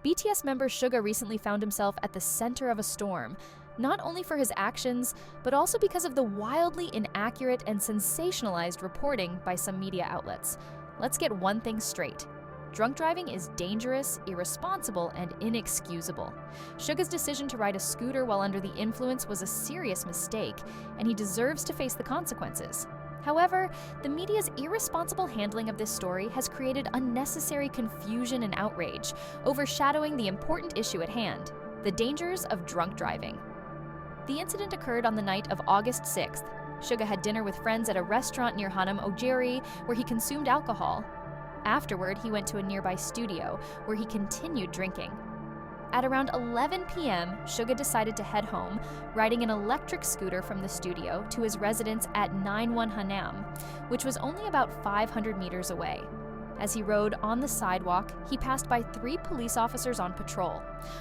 BTS member Suga recently found himself at the center of a storm, not only for his actions, but also because of the wildly inaccurate and sensationalized reporting by some media outlets. Let's get one thing straight. Drunk driving is dangerous, irresponsible, and inexcusable. Suga's decision to ride a scooter while under the influence was a serious mistake, and he deserves to face the consequences. However, the media's irresponsible handling of this story has created unnecessary confusion and outrage, overshadowing the important issue at hand: the dangers of drunk driving. The incident occurred on the night of August 6th. Suga had dinner with friends at a restaurant near Hanam Ojiri, where he consumed alcohol. Afterward, he went to a nearby studio, where he continued drinking. At around 11 p.m., Suga decided to head home, riding an electric scooter from the studio to his residence at 91 Hanam, which was only about 500 meters away. As he rode on the sidewalk, he passed by 3 police officers on patrol.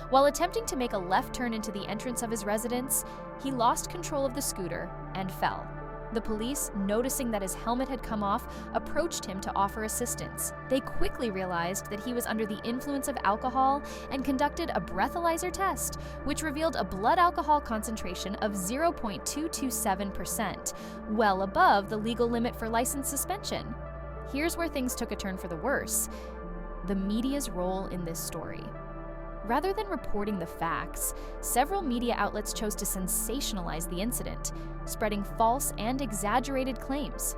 While attempting to make a left turn into the entrance of his residence, he lost control of the scooter and fell. The police, noticing that his helmet had come off, approached him to offer assistance. They quickly realized that he was under the influence of alcohol and conducted a breathalyzer test, which revealed a blood alcohol concentration of 0.227%, well above the legal limit for license suspension. Here's where things took a turn for the worse: the media's role in this story. Rather than reporting the facts, several media outlets chose to sensationalize the incident, spreading false and exaggerated claims.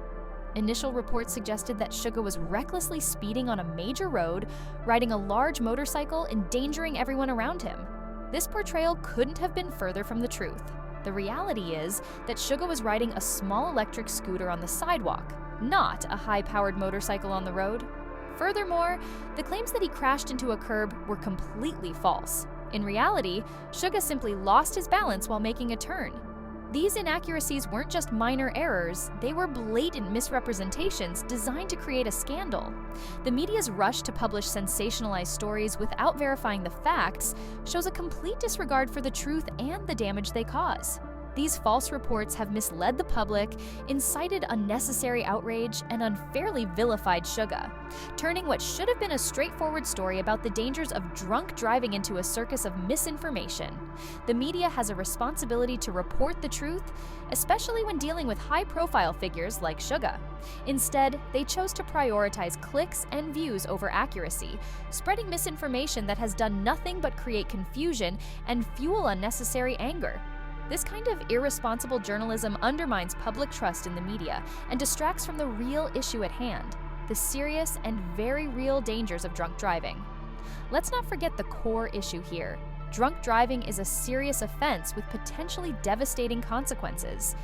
Initial reports suggested that Suga was recklessly speeding on a major road, riding a large motorcycle, endangering everyone around him. This portrayal couldn't have been further from the truth. The reality is that Suga was riding a small electric scooter on the sidewalk, not a high-powered motorcycle on the road. Furthermore, the claims that he crashed into a curb were completely false. In reality, Suga simply lost his balance while making a turn. These inaccuracies weren't just minor errors, they were blatant misrepresentations designed to create a scandal. The media's rush to publish sensationalized stories without verifying the facts shows a complete disregard for the truth and the damage they cause. These false reports have misled the public, incited unnecessary outrage, and unfairly vilified Suga, turning what should have been a straightforward story about the dangers of drunk driving into a circus of misinformation. The media has a responsibility to report the truth, especially when dealing with high-profile figures like Suga. Instead, they chose to prioritize clicks and views over accuracy, spreading misinformation that has done nothing but create confusion and fuel unnecessary anger. This kind of irresponsible journalism undermines public trust in the media and distracts from the real issue at hand: the serious and very real dangers of drunk driving. Let's not forget the core issue here. Drunk driving is a serious offense with potentially devastating consequences.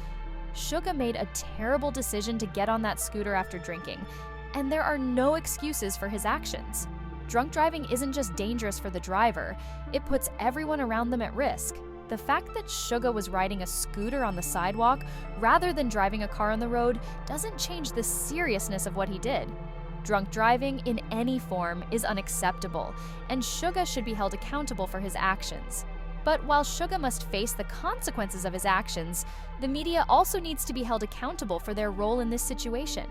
Suga made a terrible decision to get on that scooter after drinking, and there are no excuses for his actions. Drunk driving isn't just dangerous for the driver, it puts everyone around them at risk. The fact that Suga was riding a scooter on the sidewalk rather than driving a car on the road doesn't change the seriousness of what he did. Drunk driving in any form is unacceptable, and Suga should be held accountable for his actions. But while Suga must face the consequences of his actions, the media also needs to be held accountable for their role in this situation.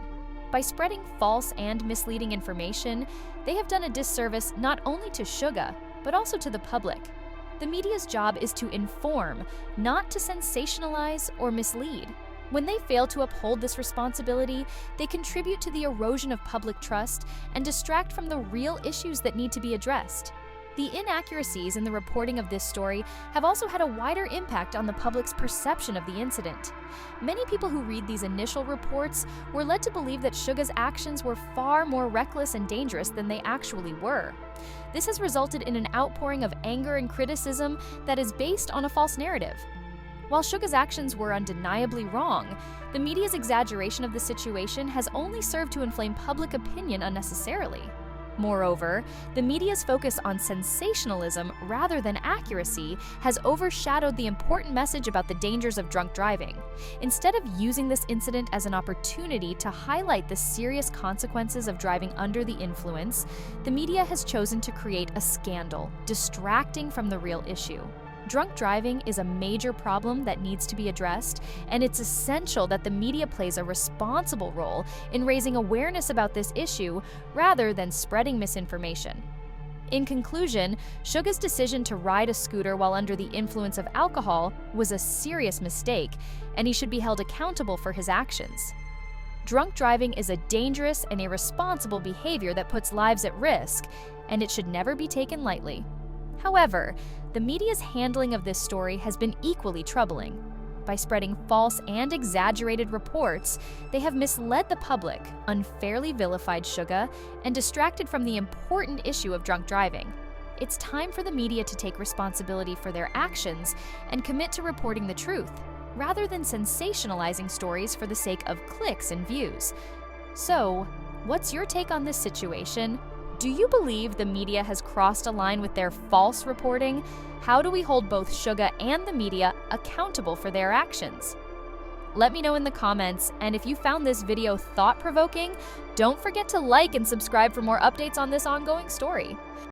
By spreading false and misleading information, they have done a disservice not only to Suga, but also to the public. The media's job is to inform, not to sensationalize or mislead. When they fail to uphold this responsibility, they contribute to the erosion of public trust and distract from the real issues that need to be addressed. The inaccuracies in the reporting of this story have also had a wider impact on the public's perception of the incident. Many people who read these initial reports were led to believe that Suga's actions were far more reckless and dangerous than they actually were. This has resulted in an outpouring of anger and criticism that is based on a false narrative. While Suga's actions were undeniably wrong, the media's exaggeration of the situation has only served to inflame public opinion unnecessarily. Moreover, the media's focus on sensationalism rather than accuracy has overshadowed the important message about the dangers of drunk driving. Instead of using this incident as an opportunity to highlight the serious consequences of driving under the influence, the media has chosen to create a scandal, distracting from the real issue. Drunk driving is a major problem that needs to be addressed, and it's essential that the media plays a responsible role in raising awareness about this issue rather than spreading misinformation. In conclusion, Suga's decision to ride a scooter while under the influence of alcohol was a serious mistake, and he should be held accountable for his actions. Drunk driving is a dangerous and irresponsible behavior that puts lives at risk, and it should never be taken lightly. However, the media's handling of this story has been equally troubling. By spreading false and exaggerated reports, they have misled the public, unfairly vilified Suga, and distracted from the important issue of drunk driving. It's time for the media to take responsibility for their actions and commit to reporting the truth, rather than sensationalizing stories for the sake of clicks and views. So, what's your take on this situation? Do you believe the media has crossed a line with their false reporting? How do we hold both Suga and the media accountable for their actions? Let me know in the comments, and if you found this video thought-provoking, don't forget to like and subscribe for more updates on this ongoing story.